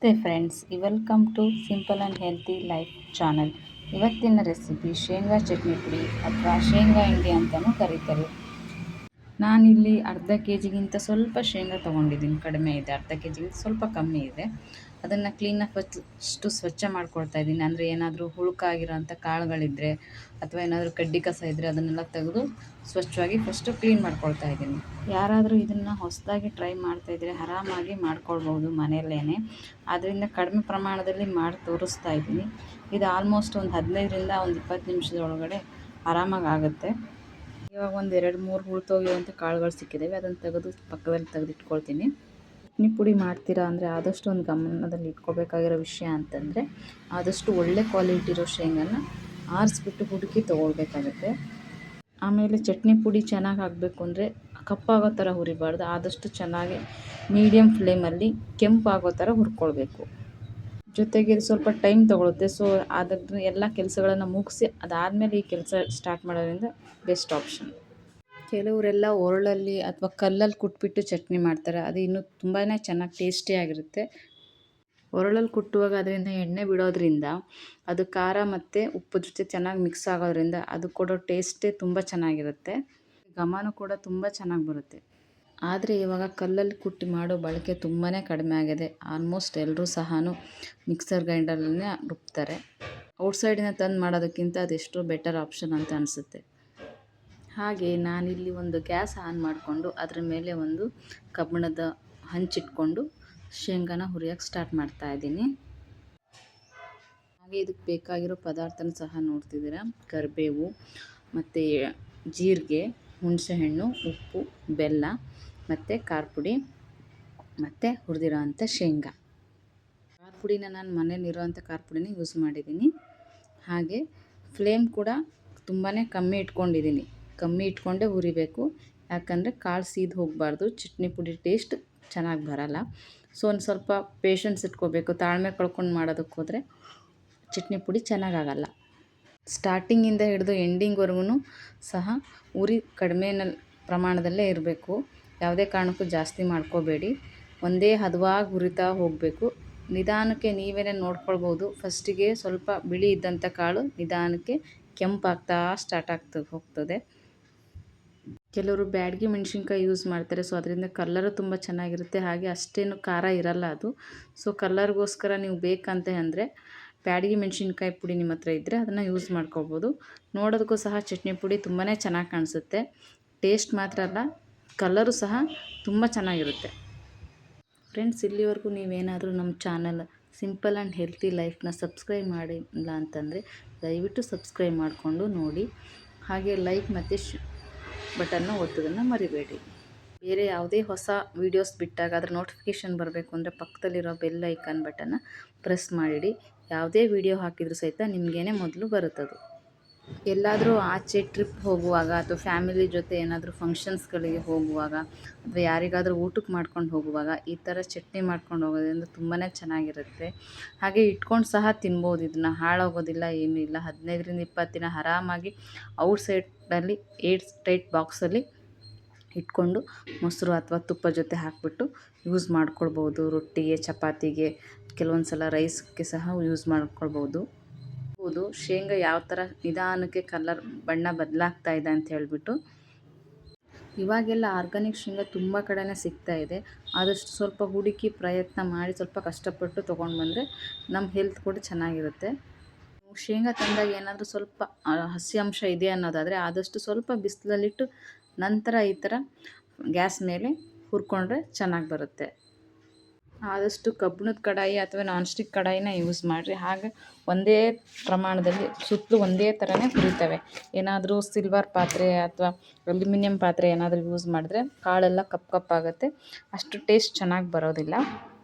ನಮಸ್ತೆ friends, welcome to simple and healthy life channel. ಇವತ್ತಿನ recipe ಶೇಂಗಾ ಚಟ್ನಿ ಪುಡಿ ಅಥವಾ ಶೇಂಗಾ ಹಿಂಡಿ ಅಂತಲೂ ಕರೀತಾರೆ. ನಾನಿಲ್ಲಿ ಅರ್ಧ ಕೆ ಜಿಗಿಂತ ಸ್ವಲ್ಪ ಶೇಂಗಾ ತೊಗೊಂಡಿದ್ದೀನಿ. ಕಡಿಮೆ ಇದೆ, ಅರ್ಧ ಕೆ ಜಿಗಿಂತ ಸ್ವಲ್ಪ ಕಮ್ಮಿ ಇದೆ. ಅದನ್ನು ಕ್ಲೀನಾಗಿ ಫಸ್ಟು ಸ್ವಚ್ಛ ಮಾಡ್ಕೊಳ್ತಾ ಇದ್ದೀನಿ. ಅಂದರೆ ಏನಾದರೂ ಹುಳುಕಾಗಿರೋಂಥ ಕಾಳುಗಳಿದ್ದರೆ ಅಥವಾ ಏನಾದರೂ ಕಡ್ಡಿ ಕಸ ಇದ್ದರೆ ಅದನ್ನೆಲ್ಲ ತೆಗೆದು ಸ್ವಚ್ಛವಾಗಿ ಫಸ್ಟು ಕ್ಲೀನ್ ಮಾಡ್ಕೊಳ್ತಾ ಇದ್ದೀನಿ. ಯಾರಾದರೂ ಇದನ್ನು ಹೊಸದಾಗಿ ಟ್ರೈ ಮಾಡ್ತಾಯಿದ್ರೆ ಆರಾಮಾಗಿ ಮಾಡ್ಕೊಳ್ಬೋದು ಮನೆಯಲ್ಲೇ. ಆದ್ದರಿಂದ ಕಡಿಮೆ ಪ್ರಮಾಣದಲ್ಲಿ ಮಾಡಿ ತೋರಿಸ್ತಾ ಇದ್ದೀನಿ. ಇದು ಆಲ್ಮೋಸ್ಟ್ ಒಂದು 15ರಿಂದ ಒಂದು 20 ನಿಮಿಷದೊಳಗಡೆ ಆರಾಮಾಗಿ ಆಗುತ್ತೆ. ಇವಾಗ ಒಂದು 2-3 ಉಳ್ತೋಗಿರುವಂಥ ಕಾಳುಗಳು ಸಿಕ್ಕಿದ್ದಾವೆ. ಅದನ್ನು ತೆಗೆದು ಪಕ್ಕದಲ್ಲಿ ತೆಗೆದಿಟ್ಕೊಳ್ತೀನಿ. ಚಟ್ನಿ ಪುಡಿ ಮಾಡ್ತೀರಾ ಅಂದರೆ ಆದಷ್ಟು ಒಂದು ಗಮನದಲ್ಲಿ ಇಟ್ಕೋಬೇಕಾಗಿರೋ ವಿಷಯ ಅಂತಂದರೆ ಆದಷ್ಟು ಒಳ್ಳೆ ಕ್ವಾಲಿಟಿ ಇರೋ ಶೇಂಗಾನ ಆರಿಸ್ಬಿಟ್ಟು ಹುಡುಕಿ ತೊಗೊಳ್ಬೇಕಾಗತ್ತೆ. ಆಮೇಲೆ ಚಟ್ನಿ ಪುಡಿ ಚೆನ್ನಾಗಿ ಆಗಬೇಕು ಅಂದರೆ ಕಪ್ಪಾಗೋ ಥರ ಹುರಿಬಾರ್ದು. ಆದಷ್ಟು ಚೆನ್ನಾಗಿ ಮೀಡಿಯಮ್ ಫ್ಲೇಮಲ್ಲಿ ಕೆಂಪಾಗೋ ಥರ ಹುರ್ಕೊಳ್ಬೇಕು. ಜೊತೆಗೆ ಇದು ಸ್ವಲ್ಪ ಟೈಮ್ ತೊಗೊಳುತ್ತೆ. ಸೊ ಅದನ್ನು ಎಲ್ಲ ಕೆಲಸಗಳನ್ನು ಮುಗಿಸಿ ಅದಾದಮೇಲೆ ಈ ಕೆಲಸ ಸ್ಟಾರ್ಟ್ ಮಾಡೋದ್ರಿಂದ ಬೆಸ್ಟ್ ಆಪ್ಷನ್. ಕೆಲವರೆಲ್ಲ ಒರಳಲ್ಲಿ ಅಥವಾ ಕಲ್ಲಲ್ಲಿ ಕುಟ್ಬಿಟ್ಟು ಚಟ್ನಿ ಮಾಡ್ತಾರೆ. ಅದು ಇನ್ನೂ ತುಂಬಾ ಚೆನ್ನಾಗಿ ಟೇಸ್ಟಿಯಾಗಿರುತ್ತೆ. ಒರಳಲ್ಲಿ ಕುಟ್ಟುವಾಗ ಅದರಿಂದ ಎಣ್ಣೆ ಬಿಡೋದ್ರಿಂದ ಅದು ಖಾರ ಮತ್ತು ಉಪ್ಪು ಜೊತೆ ಚೆನ್ನಾಗಿ ಮಿಕ್ಸ್ ಆಗೋದ್ರಿಂದ ಅದು ಕೊಡೋ ಟೇಸ್ಟೇ ತುಂಬ ಚೆನ್ನಾಗಿರುತ್ತೆ. ಘಮನೂ ಕೂಡ ತುಂಬ ಚೆನ್ನಾಗಿ ಬರುತ್ತೆ. ಆದರೆ ಇವಾಗ ಕಲ್ಲಲ್ಲಿ ಕುಟ್ಟಿ ಮಾಡೋ ಬಳಕೆ ತುಂಬಾ ಕಡಿಮೆ ಆಗಿದೆ. ಆಲ್ಮೋಸ್ಟ್ ಎಲ್ಲರೂ ಸಹ ಮಿಕ್ಸರ್ ಗ್ರೈಂಡರಲ್ಲೇ ರುಬ್ತಾರೆ. ಔಟ್ಸೈಡಿನ ತಂದು ಮಾಡೋದಕ್ಕಿಂತ ಅದೆಷ್ಟೋ ಬೆಟರ್ ಆಪ್ಷನ್ ಅಂತ ಅನಿಸುತ್ತೆ. ಹಾಗೆ ನಾನಿಲ್ಲಿ ಒಂದು ಗ್ಯಾಸ್ ಆನ್ ಮಾಡಿಕೊಂಡು ಅದರ ಮೇಲೆ ಒಂದು ಕಬ್ಬಿಣದ ಹಂಚಿಟ್ಕೊಂಡು ಶೇಂಗಾನ ಹುರಿಯೋಕ್ಕೆ ಸ್ಟಾರ್ಟ್ ಮಾಡ್ತಾಯಿದ್ದೀನಿ. ಹಾಗೆ ಇದಕ್ಕೆ ಬೇಕಾಗಿರೋ ಪದಾರ್ಥನ ಸಹ ನೋಡ್ತಿದ್ದೀರಾ. ಕರಿಬೇವು ಮತ್ತು ಜೀರಿಗೆ, ಹುಣಸೆಹಣ್ಣು, ಉಪ್ಪು, ಬೆಲ್ಲ ಮತ್ತು ಖಾರ ಪುಡಿ ಮತ್ತು ಹುರಿದಿರೋ ಅಂಥ ಶೇಂಗಾ. ಖಾರ ಪುಡಿನ ನಾನು ಮನೇಲಿರೋವಂಥ ಖಾರ ಪುಡಿನೇ ಯೂಸ್ ಮಾಡಿದ್ದೀನಿ. ಹಾಗೆ ಫ್ಲೇಮ್ ಕೂಡ ತುಂಬಾ ಕಮ್ಮಿ ಇಟ್ಕೊಂಡಿದ್ದೀನಿ. ಕಮ್ಮಿ ಇಟ್ಕೊಂಡೇ ಹುರಿಬೇಕು. ಯಾಕಂದರೆ ಕಾಳು ಸೀದು ಹೋಗಬಾರ್ದು. ಚಟ್ನಿ ಪುಡಿ ಟೇಸ್ಟ್ ಚೆನ್ನಾಗಿ ಬರಲ್ಲ. ಸೊ ಒಂದು ಸ್ವಲ್ಪ ಪೇಷನ್ಸ್ ಇಟ್ಕೋಬೇಕು. ತಾಳ್ಮೆ ಕಳ್ಕೊಂಡು ಮಾಡೋದಕ್ಕೆ ಹೋದರೆ ಚಟ್ನಿ ಪುಡಿ ಚೆನ್ನಾಗಾಗಲ್ಲ. ಸ್ಟಾರ್ಟಿಂಗಿಂದ ಹಿಡಿದು ಎಂಡಿಂಗ್ವರೆಗೂ ಸಹ ಉರಿ ಕಡಿಮೆ ಪ್ರಮಾಣದಲ್ಲೇ ಇರಬೇಕು. ಯಾವುದೇ ಕಾರಣಕ್ಕೂ ಜಾಸ್ತಿ ಮಾಡ್ಕೋಬೇಡಿ. ಒಂದೇ ಹದವಾಗಿ ಹುರಿತಾ ಹೋಗಬೇಕು. ನಿಧಾನಕ್ಕೆ ನೀವೇ ನೋಡ್ಕೊಳ್ಬೋದು. ಫಸ್ಟಿಗೆ ಸ್ವಲ್ಪ ಬಿಳಿ ಇದ್ದಂಥ ಕಾಳು ನಿಧಾನಕ್ಕೆ ಕೆಂಪಾಗ್ತಾ ಸ್ಟಾರ್ಟ್ ಆಗ್ತಾ ಹೋಗ್ತದೆ. ಕೆಲವರು ಬ್ಯಾಡಗಿ ಮೆಣಸಿನ್ಕಾಯಿ ಯೂಸ್ ಮಾಡ್ತಾರೆ. ಸೊ ಅದರಿಂದ ಕಲ್ಲರು ತುಂಬ ಚೆನ್ನಾಗಿರುತ್ತೆ. ಹಾಗೆ ಅಷ್ಟೇನು ಖಾರ ಇರಲ್ಲ ಅದು. ಸೊ ಕಲ್ಲರ್ಗೋಸ್ಕರ ನೀವು ಬೇಕಂತ ಅಂದರೆ ಬ್ಯಾಡಗಿ ಮೆಣಸಿನ್ಕಾಯಿ ಪುಡಿ ನಿಮ್ಮ ಹತ್ರ ಇದ್ದರೆ ಅದನ್ನು ಯೂಸ್ ಮಾಡ್ಕೊಳ್ಬೋದು. ನೋಡೋದಕ್ಕೂ ಸಹ ಚಟ್ನಿ ಪುಡಿ ತುಂಬಾ ಚೆನ್ನಾಗಿ ಕಾಣಿಸುತ್ತೆ. ಟೇಸ್ಟ್ ಮಾತ್ರ ಅಲ್ಲ, ಕಲರು ಸಹ ತುಂಬ ಚೆನ್ನಾಗಿರುತ್ತೆ. ಫ್ರೆಂಡ್ಸ್, ಇಲ್ಲಿವರೆಗೂ ನೀವೇನಾದರೂ ನಮ್ಮ ಚಾನಲ್ ಸಿಂಪಲ್ ಆ್ಯಂಡ್ ಹೆಲ್ತಿ ಲೈಫ್ನ ಸಬ್ಸ್ಕ್ರೈಬ್ ಮಾಡಿಲ್ಲ ಅಂತಂದರೆ ದಯವಿಟ್ಟು ಸಬ್ಸ್ಕ್ರೈಬ್ ಮಾಡಿಕೊಂಡು ನೋಡಿ. ಹಾಗೆ ಲೈಕ್ ಮತ್ತು ಬಟನ್ನ ಒತ್ತೋದನ್ನು ಮರಿಬೇಡಿ. ಬೇರೆ ಯಾವುದೇ ಹೊಸ ವೀಡಿಯೋಸ್ ಬಿಟ್ಟಾಗ ಅದರ ನೋಟಿಫಿಕೇಷನ್ ಬರಬೇಕು ಅಂದರೆ ಪಕ್ಕದಲ್ಲಿರೋ ಬೆಲ್ ಐಕಾನ್ ಬಟನ್ನ ಪ್ರೆಸ್ ಮಾಡಿಡಿ. ಯಾವುದೇ ವೀಡಿಯೋ ಹಾಕಿದರೂ ಸಹಿತ ನಿಮಗೇನೆ ಮೊದಲು ಬರುತ್ತದು. ಎಲ್ಲಾದರೂ ಆಚೆ ಟ್ರಿಪ್ ಹೋಗುವಾಗ ಅಥವಾ ಫ್ಯಾಮಿಲಿ ಜೊತೆ ಏನಾದರೂ ಫಂಕ್ಷನ್ಸ್ಗಳಿಗೆ ಹೋಗುವಾಗ ಅಥವಾ ಯಾರಿಗಾದರೂ ಊಟಕ್ಕೆ ಮಾಡ್ಕೊಂಡು ಹೋಗುವಾಗ ಈ ಥರ ಚಟ್ನಿ ಮಾಡ್ಕೊಂಡು ಹೋಗೋದ್ರಿಂದ ತುಂಬಾ ಚೆನ್ನಾಗಿರುತ್ತೆ. ಹಾಗೆ ಇಟ್ಕೊಂಡು ಸಹ ತಿನ್ಬೋದು. ಇದನ್ನು ಹಾಳಾಗೋದಿಲ್ಲ, ಏನೂ ಇಲ್ಲ. 15ರಿಂದ 20 ದಿನ ಆರಾಮಾಗಿ ಔಟ್ಸೈಡಲ್ಲಿ ಟೈಟ್ ಬಾಕ್ಸಲ್ಲಿ ಇಟ್ಕೊಂಡು ಮೊಸರು ಅಥವಾ ತುಪ್ಪ ಜೊತೆ ಹಾಕಿಬಿಟ್ಟು ಯೂಸ್ ಮಾಡ್ಕೊಳ್ಬೋದು. ರೊಟ್ಟಿಗೆ, ಚಪಾತಿಗೆ, ಕೆಲವೊಂದು ಸಲ ರೈಸ್ಗೆ ಸಹ ಯೂಸ್ ಮಾಡ್ಕೊಳ್ಬೋದು. ಶೇಂಗಾ ಯಾವ ಥರ ನಿಧಾನಕ್ಕೆ ಕಲರ್ ಬಣ್ಣ ಬದಲಾಗ್ತಾ ಇದೆ ಅಂತ ಹೇಳಿಬಿಟ್ಟು. ಇವಾಗೆಲ್ಲ ಆರ್ಗಾನಿಕ್ ಶೇಂಗಾ ತುಂಬ ಕಡೆನೇ ಸಿಗ್ತಾ ಇದೆ. ಆದಷ್ಟು ಸ್ವಲ್ಪ ಹುಡುಕಿ ಪ್ರಯತ್ನ ಮಾಡಿ ಸ್ವಲ್ಪ ಕಷ್ಟಪಟ್ಟು ತೊಗೊಂಡು ಬಂದರೆ ನಮ್ಮ ಹೆಲ್ತ್ ಕೂಡ ಚೆನ್ನಾಗಿರುತ್ತೆ. ಶೇಂಗಾ ತಂದಾಗ ಏನಾದರೂ ಸ್ವಲ್ಪ ಹಸಿ ಅಂಶ ಇದೆ ಅನ್ನೋದಾದರೆ ಆದಷ್ಟು ಸ್ವಲ್ಪ ಬಿಸಿಲಲ್ಲಿಟ್ಟು ನಂತರ ಈ ಥರ ಗ್ಯಾಸ್ ಮೇಲೆ ಹುರ್ಕೊಂಡ್ರೆ ಚೆನ್ನಾಗಿ ಬರುತ್ತೆ. ಆದಷ್ಟು ಕಬ್ಬಿಣದ ಕಡಾಯಿ ಅಥವಾ ನಾನ್ ಸ್ಟಿಕ್ ಕಡಾಯಿನ ಯೂಸ್ ಮಾಡಿರಿ. ಹಾಗೆ ಒಂದೇ ಪ್ರಮಾಣದಲ್ಲಿ ಸುತ್ತಲೂ ಒಂದೇ ಥರನೇ ಹುರಿತವೆ. ಏನಾದರೂ ಸಿಲ್ವರ್ ಪಾತ್ರೆ ಅಥವಾ ಅಲ್ಯೂಮಿನಿಯಂ ಪಾತ್ರೆ ಏನಾದರೂ ಯೂಸ್ ಮಾಡಿದ್ರೆ ಕಾಳೆಲ್ಲ ಕಪ್ಪಾಗುತ್ತೆ. ಅಷ್ಟು ಟೇಸ್ಟ್ ಚೆನ್ನಾಗಿ ಬರೋದಿಲ್ಲ.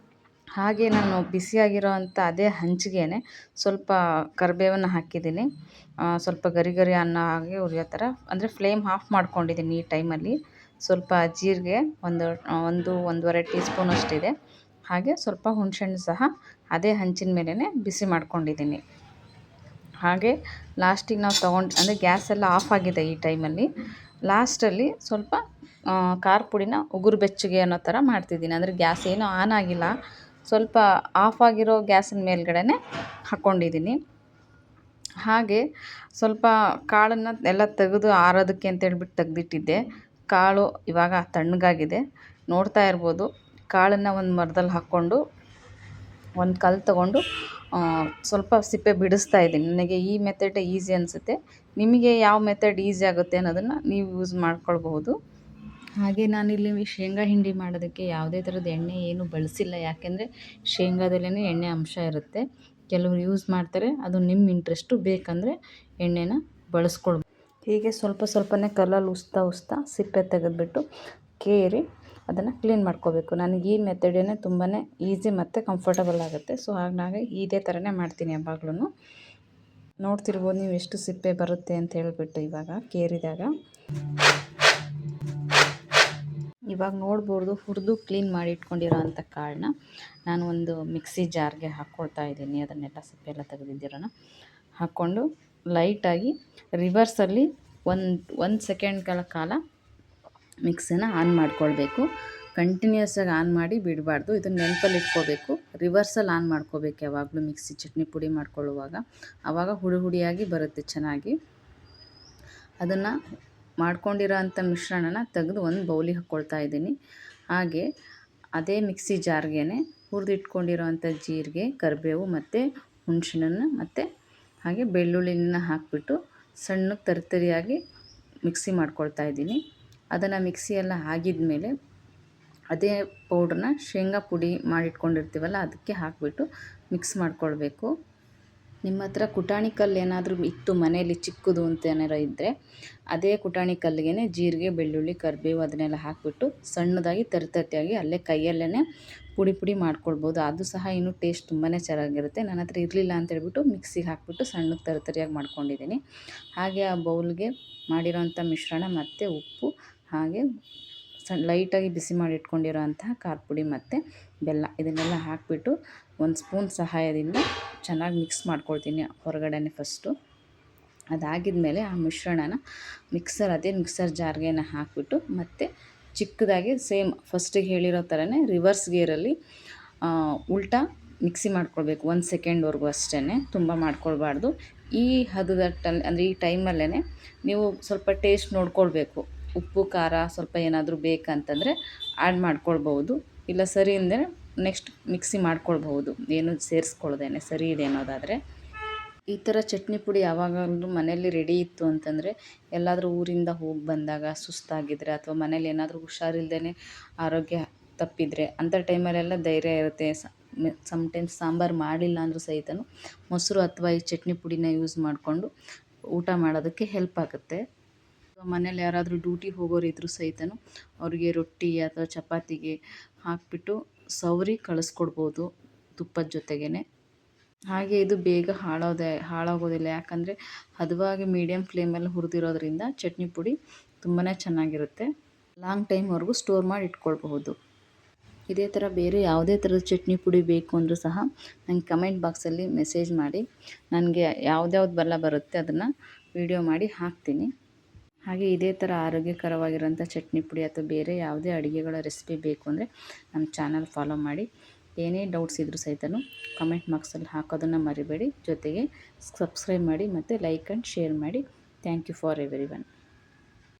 ಹಾಗೆ ನಾನು ಬಿಸಿಯಾಗಿರೋ ಅಂಥ ಅದೇ ಹಂಚಿಗೆ ಸ್ವಲ್ಪ ಕರಿಬೇವನ್ನು ಹಾಕಿದ್ದೀನಿ. ಸ್ವಲ್ಪ ಗರಿ ಗರಿ ಅನ್ನೋ ಹಾಗೆ ಉರಿಯೋ ಥರ, ಅಂದರೆ ಫ್ಲೇಮ್ ಆಫ್ ಮಾಡ್ಕೊಂಡಿದ್ದೀನಿ ಈ ಟೈಮಲ್ಲಿ. ಸ್ವಲ್ಪ ಜೀರಿಗೆ ಒಂದೂವರೆ ಟೀ ಸ್ಪೂನ್ ಅಷ್ಟಿದೆ. ಹಾಗೆ ಸ್ವಲ್ಪ ಹುಣಸೆಹಣ್ಣು ಸಹ ಅದೇ ಹಂಚಿನ ಮೇಲೇ ಬಿಸಿ ಮಾಡ್ಕೊಂಡಿದ್ದೀನಿ. ಹಾಗೆ ಲಾಸ್ಟಿಗೆ ನಾವು ಅಂದರೆ ಗ್ಯಾಸ್ ಎಲ್ಲ ಆಫ್ ಆಗಿದೆ ಈ ಟೈಮಲ್ಲಿ. ಲಾಸ್ಟಲ್ಲಿ ಸ್ವಲ್ಪ ಖಾರ ಪುಡಿನ ಉಗುರು ಬೆಚ್ಚಗೆ ಅನ್ನೋ ಥರ ಮಾಡ್ತಿದ್ದೀನಿ. ಅಂದರೆ ಗ್ಯಾಸ್ ಏನೂ ಆನ್ ಆಗಿಲ್ಲ. ಸ್ವಲ್ಪ ಆಫ್ ಆಗಿರೋ ಗ್ಯಾಸಿನ ಮೇಲ್ಗಡೆ ಹಾಕ್ಕೊಂಡಿದ್ದೀನಿ. ಹಾಗೆ ಸ್ವಲ್ಪ ಕಾಳನ್ನು ಎಲ್ಲ ತೆಗೆದು ಆರೋದಕ್ಕೆ ಅಂತೇಳ್ಬಿಟ್ಟು ತೆಗೆದಿಟ್ಟಿದ್ದೆ. ಕಾಳು ಇವಾಗ ತಣ್ಣಗಾಗಿದೆ, ನೋಡ್ತಾ ಇರ್ಬೋದು. ಕಾಳನ್ನು ಒಂದು ಮರದಲ್ಲಿ ಹಾಕ್ಕೊಂಡು ಒಂದು ಕಲ್ಲು ತೊಗೊಂಡು ಸ್ವಲ್ಪ ಸಿಪ್ಪೆ ಬಿಡಿಸ್ತಾ ಇದ್ದೀನಿ. ನನಗೆ ಈ ಮೆಥಡ್ ಈಸಿ ಅನಿಸುತ್ತೆ. ನಿಮಗೆ ಯಾವ ಮೆಥಡ್ ಈಸಿ ಆಗುತ್ತೆ ಅನ್ನೋದನ್ನು ನೀವು ಯೂಸ್ ಮಾಡ್ಕೊಳ್ಬಹುದು. ಹಾಗೆ ನಾನಿಲ್ಲಿ ಶೇಂಗಾ ಹಿಂಡಿ ಮಾಡೋದಕ್ಕೆ ಯಾವುದೇ ಥರದ ಎಣ್ಣೆ ಏನು ಬಳಸಿಲ್ಲ. ಯಾಕೆಂದರೆ ಶೇಂಗಾದಲ್ಲೇ ಎಣ್ಣೆ ಅಂಶ ಇರುತ್ತೆ. ಕೆಲವರು ಯೂಸ್ ಮಾಡ್ತಾರೆ, ಅದು ನಿಮ್ಮ ಇಂಟ್ರೆಸ್ಟು. ಬೇಕಂದರೆ ಎಣ್ಣೆನ ಬಳಸ್ಕೊಳ್ಬೋದು. ಹೀಗೆ ಸ್ವಲ್ಪ ಸ್ವಲ್ಪನೇ ಕಲ್ಲಲ್ಲಿ ಉಸ್ತಾ ಸಿಪ್ಪೆ ತೆಗೆದುಬಿಟ್ಟು ಕೇರಿ ಅದನ್ನು ಕ್ಲೀನ್ ಮಾಡ್ಕೋಬೇಕು. ನನಗೆ ಈ ಮೆಥಡೇ ತುಂಬಾ ಈಸಿ ಮತ್ತು ಕಂಫರ್ಟಬಲ್ ಆಗುತ್ತೆ. ಸೊ ಹಾಗಾಗಿ ಇದೇ ಥರನೇ ಮಾಡ್ತೀನಿ ಯಾವಾಗ್ಲೂ. ನೋಡ್ತಿರ್ಬೋದು ನೀವು ಎಷ್ಟು ಸಿಪ್ಪೆ ಬರುತ್ತೆ ಅಂತ ಹೇಳ್ಬಿಟ್ಟು ಇವಾಗ ಕೇರಿದಾಗ. ಇವಾಗ ನೋಡ್ಬೋದು ಹುರಿದು ಕ್ಲೀನ್ ಮಾಡಿ ಇಟ್ಕೊಂಡಿರೋ ಅಂಥ ಕಾಳನ್ನ ನಾನು ಒಂದು ಮಿಕ್ಸಿ ಜಾರ್ಗೆ ಹಾಕ್ಕೊಳ್ತಾ ಇದ್ದೀನಿ. ಅದನ್ನೆಲ್ಲ ಸಿಪ್ಪೆ ಎಲ್ಲ ತೆಗೆದಿದ್ದೀರೋಣ ಹಾಕ್ಕೊಂಡು ಲೈಟಾಗಿ ರಿವರ್ಸಲ್ಲಿ ಒಂದು ಸೆಕೆಂಡ್ಗಳ ಕಾಲ ಮಿಕ್ಸಿನ ಆನ್ ಮಾಡ್ಕೊಳ್ಬೇಕು. ಕಂಟಿನ್ಯೂಸಾಗಿ ಆನ್ ಮಾಡಿ ಬಿಡಬಾರ್ದು. ಇದನ್ನು ನೆನಪಲ್ಲಿ ಇಟ್ಕೋಬೇಕು. ರಿವರ್ಸಲ್ಲಿ ಆನ್ ಮಾಡ್ಕೋಬೇಕು ಯಾವಾಗಲೂ ಮಿಕ್ಸಿ ಚಟ್ನಿ ಪುಡಿ ಮಾಡ್ಕೊಳ್ಳುವಾಗ. ಆವಾಗ ಹುಡಿ ಹುಡಿಯಾಗಿ ಬರುತ್ತೆ ಚೆನ್ನಾಗಿ. ಅದನ್ನು ಮಾಡ್ಕೊಂಡಿರೋ ಅಂಥ ಮಿಶ್ರಣನ ತೆಗೆದು ಒಂದು ಬೌಲಿಗೆ ಹಾಕ್ಕೊಳ್ತಾ ಇದ್ದೀನಿ. ಹಾಗೆ ಅದೇ ಮಿಕ್ಸಿ ಜಾರ್ಗೆ ಹುರಿದಿಟ್ಕೊಂಡಿರೋ ಅಂಥ ಜೀರಿಗೆ, ಕರಿಬೇವು ಮತ್ತು ಹುಣಸೆಹಣ್ಣನ್ನು ಮತ್ತು ಹಾಗೆ ಬೆಳ್ಳುಳ್ಳಿನ ಹಾಕಿಬಿಟ್ಟು ಸಣ್ಣಗೆ ತರಿತರಿಯಾಗಿ ಮಿಕ್ಸಿ ಮಾಡ್ಕೊಳ್ತಾ ಇದ್ದೀನಿ. ಅದನ್ನು ಮಿಕ್ಸಿ ಎಲ್ಲ ಆಗಿದ್ಮೇಲೆ ಅದೇ ಪೌಡ್ರನ್ನ ಶೇಂಗಾ ಪುಡಿ ಮಾಡಿಟ್ಕೊಂಡಿರ್ತೀವಲ್ಲ ಅದಕ್ಕೆ ಹಾಕಿಬಿಟ್ಟು ಮಿಕ್ಸ್ ಮಾಡ್ಕೊಳ್ಬೇಕು. ನಿಮ್ಮ ಹತ್ರ ಕುಟಾಣಿ ಕಲ್ಲು ಏನಾದರೂ ಇತ್ತು ಮನೆಯಲ್ಲಿ ಚಿಕ್ಕದು ಅಂತ ಏನಾರು ಇದ್ದರೆ ಅದೇ ಕುಟಾಣಿ ಕಲ್ಲಿಗೆ ಜೀರಿಗೆ, ಬೆಳ್ಳುಳ್ಳಿ, ಕರಿಬೇವು ಅದನ್ನೆಲ್ಲ ಹಾಕಿಬಿಟ್ಟು ಸಣ್ಣದಾಗಿ ತರಿತರಿಯಾಗಿ ಅಲ್ಲೇ ಕೈಯಲ್ಲೇ ಪುಡಿ ಮಾಡ್ಕೊಳ್ಬೋದು. ಅದು ಸಹ ಇನ್ನೂ ಟೇಸ್ಟ್ ತುಂಬಾ ಚೆನ್ನಾಗಿರುತ್ತೆ. ನನ್ನ ಹತ್ರ ಇರಲಿಲ್ಲ ಅಂತೇಳ್ಬಿಟ್ಟು ಮಿಕ್ಸಿಗೆ ಹಾಕಿಬಿಟ್ಟು ಸಣ್ಣಗೆ ತರಿತರಿಯಾಗಿ ಮಾಡ್ಕೊಂಡಿದ್ದೀನಿ. ಹಾಗೆ ಆ ಬೌಲ್ಗೆ ಮಾಡಿರೋಂಥ ಮಿಶ್ರಣ ಮತ್ತು ಉಪ್ಪು, ಹಾಗೆ ಲೈಟಾಗಿ ಬಿಸಿ ಮಾಡಿ ಇಟ್ಕೊಂಡಿರೋ ಅಂತಹ ಖಾರ ಪುಡಿ ಮತ್ತು ಬೆಲ್ಲ ಇದನ್ನೆಲ್ಲ ಹಾಕಿಬಿಟ್ಟು ಒಂದು ಸ್ಪೂನ್ ಸಹಾಯದಿಂದ ಚೆನ್ನಾಗಿ ಮಿಕ್ಸ್ ಮಾಡ್ಕೊಳ್ತೀನಿ ಹೊರಗಡೆ ಫಸ್ಟು. ಅದಾಗಿದ್ಮೇಲೆ ಆ ಮಿಶ್ರಣನ ಅದೇ ಮಿಕ್ಸರ್ ಜಾರ್ಗೆ ಹಾಕಿಬಿಟ್ಟು ಮತ್ತು ಚಿಕ್ಕದಾಗಿ ಸೇಮ್ ಫಸ್ಟಿಗೆ ಹೇಳಿರೋ ಥರನೇ ರಿವರ್ಸ್ ಗೇರಲ್ಲಿ ಉಲ್ಟಾ ಮಿಕ್ಸಿ ಮಾಡ್ಕೊಳ್ಬೇಕು 1 ಸೆಕೆಂಡ್ವರೆಗೂ ಅಷ್ಟೇ, ತುಂಬ ಮಾಡ್ಕೊಳ್ಬಾರ್ದು. ಈ ಹದದಲ್ಲಿ ಅಂದರೆ ಈ ಟೈಮಲ್ಲೇ ನೀವು ಸ್ವಲ್ಪ ಟೇಸ್ಟ್ ನೋಡ್ಕೊಳ್ಬೇಕು. ಉಪ್ಪು ಖಾರ ಸ್ವಲ್ಪ ಏನಾದರೂ ಬೇಕಂತಂದರೆ ಆ್ಯಡ್ ಮಾಡ್ಕೊಳ್ಬೋದು. ಇಲ್ಲ ಸರಿ ಅಂದರೆ ನೆಕ್ಸ್ಟ್ ಮಿಕ್ಸಿ ಮಾಡ್ಕೊಳ್ಬಹುದು, ಏನು ಸೇರಿಸ್ಕೊಳ್ದೇನೆ ಸರಿ ಇದೆ ಅನ್ನೋದಾದರೆ. ಈ ಥರ ಚಟ್ನಿ ಪುಡಿ ಯಾವಾಗಲೂ ಮನೆಯಲ್ಲಿ ರೆಡಿ ಇತ್ತು ಅಂತಂದರೆ ಎಲ್ಲಾದರೂ ಊರಿಂದ ಹೋಗಿ ಬಂದಾಗ ಸುಸ್ತಾಗಿದ್ದರೆ ಅಥವಾ ಮನೇಲಿ ಏನಾದರೂ ಹುಷಾರಿಲ್ಲದೇ ಆರೋಗ್ಯ ತಪ್ಪಿದರೆ ಅಂಥ ಟೈಮಲ್ಲೆಲ್ಲ ಧೈರ್ಯ ಇರುತ್ತೆ. ಸಮ್ಟೈಮ್ಸ್ ಸಾಂಬಾರು ಮಾಡಿಲ್ಲ ಅಂದರೂ ಸಹಿತ ಮೊಸರು ಅಥವಾ ಈ ಚಟ್ನಿ ಪುಡಿನ ಯೂಸ್ ಮಾಡಿಕೊಂಡು ಊಟ ಮಾಡೋದಕ್ಕೆ ಹೆಲ್ಪ್ ಆಗುತ್ತೆ. ಮನೇಲಿ ಯಾರಾದರೂ ಡ್ಯೂಟಿಗೆ ಹೋಗೋರು ಇದ್ದರೂ ಸಹಿತ ಅವ್ರಿಗೆ ರೊಟ್ಟಿ ಅಥವಾ ಚಪಾತಿಗೆ ಹಾಕಿಬಿಟ್ಟು ಸವರಿ ಕಳಿಸ್ಕೊಡ್ಬೋದು ತುಪ್ಪದ ಜೊತೆಗೇ. ಹಾಗೆ ಇದು ಬೇಗ ಹಾಳಾಗೋದಿಲ್ಲ. ಯಾಕಂದರೆ ಹದವಾಗಿ ಮೀಡಿಯಮ್ ಫ್ಲೇಮಲ್ಲಿ ಹುರಿದಿರೋದ್ರಿಂದ ಚಟ್ನಿ ಪುಡಿ ತುಂಬಾ ಚೆನ್ನಾಗಿರುತ್ತೆ. ಲಾಂಗ್ ಟೈಮ್ವರೆಗೂ ಸ್ಟೋರ್ ಮಾಡಿ ಇಟ್ಕೊಳ್ಬಹುದು. ಇದೇ ಥರ ಬೇರೆ ಯಾವುದೇ ಥರದ ಚಟ್ನಿ ಪುಡಿ ಬೇಕು ಅಂದರೂ ಸಹ ನನಗೆ ಕಮೆಂಟ್ ಬಾಕ್ಸಲ್ಲಿ ಮೆಸೇಜ್ ಮಾಡಿ. ನನಗೆ ಯಾವ್ದ್ಯಾವ್ದು ಬರುತ್ತೆ ಅದನ್ನು ವಿಡಿಯೋ ಮಾಡಿ ಹಾಕ್ತೀನಿ. ಹಾಗೆ ಇದೇ ಥರ ಆರೋಗ್ಯಕರವಾಗಿರೋಂಥ ಚಟ್ನಿ ಪುಡಿ ಅಥವಾ ಬೇರೆ ಯಾವುದೇ ಅಡುಗೆಗಳ ರೆಸಿಪಿ ಬೇಕು ಅಂದರೆ ನಮ್ಮ ಚಾನಲ್ ಫಾಲೋ ಮಾಡಿ. ಏನೇ ಡೌಟ್ಸ್ ಇದ್ದರೂ ಸಹಿತ ಕಮೆಂಟ್ ಬಾಕ್ಸಲ್ಲಿ ಹಾಕೋದನ್ನು ಮರಿಬೇಡಿ. ಜೊತೆಗೆ ಸಬ್ಸ್ಕ್ರೈಬ್ ಮಾಡಿ ಮತ್ತು ಲೈಕ್ ಆ್ಯಂಡ್ ಶೇರ್ ಮಾಡಿ. Thank you for everyone.